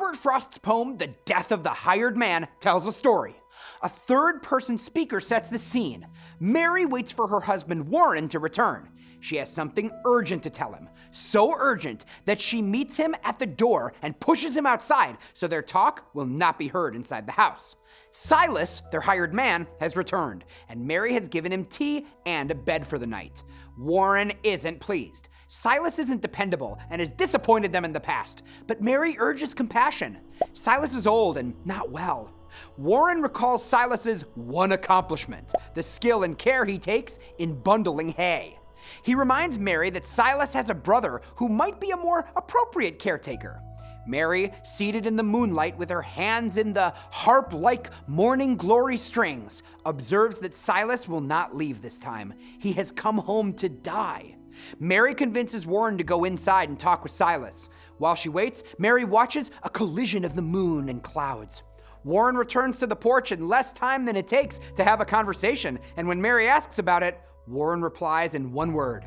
Robert Frost's poem, The Death of the Hired Man, tells a story. A third-person speaker sets the scene. Mary waits for her husband Warren to return. She has something urgent to tell him, so urgent that she meets him at the door and pushes him outside so their talk will not be heard inside the house. Silas, their hired man, has returned, and Mary has given him tea and a bed for the night. Warren isn't pleased. Silas isn't dependable and has disappointed them in the past, but Mary urges compassion. Silas is old and not well. Warren recalls Silas's one accomplishment, the skill and care he takes in bundling hay. He reminds Mary that Silas has a brother who might be a more appropriate caretaker. Mary, seated in the moonlight with her hands in the harp-like morning glory strings, observes that Silas will not leave this time. He has come home to die. Mary convinces Warren to go inside and talk with Silas. While she waits, Mary watches a collision of the moon and clouds. Warren returns to the porch in less time than it takes to have a conversation, and when Mary asks about it, Warren replies in one word: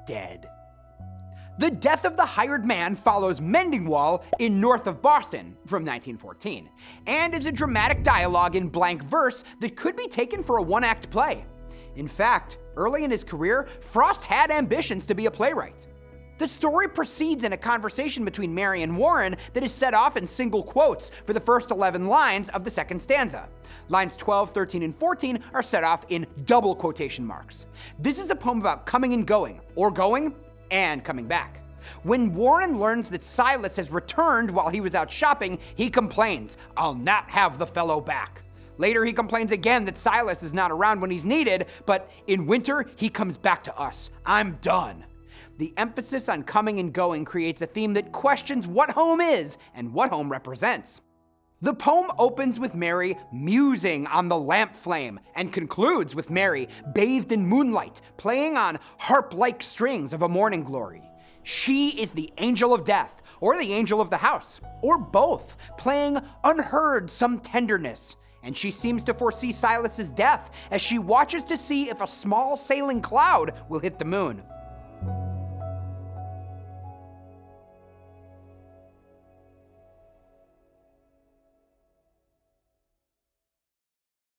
dead. The Death of the Hired Man follows Mending Wall in North of Boston from 1914, and is a dramatic dialogue in blank verse that could be taken for a one-act play. In fact, early in his career, Frost had ambitions to be a playwright. The story proceeds in a conversation between Mary and Warren that is set off in single quotes for the first 11 lines of the second stanza. Lines 12, 13, and 14 are set off in double quotation marks. This is a poem about coming and going, or going and coming back. When Warren learns that Silas has returned while he was out shopping, he complains, "I'll not have the fellow back." Later, he complains again that Silas is not around when he's needed, but in winter, he comes back to us. "I'm done." The emphasis on coming and going creates a theme that questions what home is and what home represents. The poem opens with Mary musing on the lamp flame and concludes with Mary bathed in moonlight, playing on harp-like strings of a morning glory. She is the angel of death, or the angel of the house, or both, playing unheard some tenderness. And she seems to foresee Silas's death as she watches to see if a small sailing cloud will hit the moon.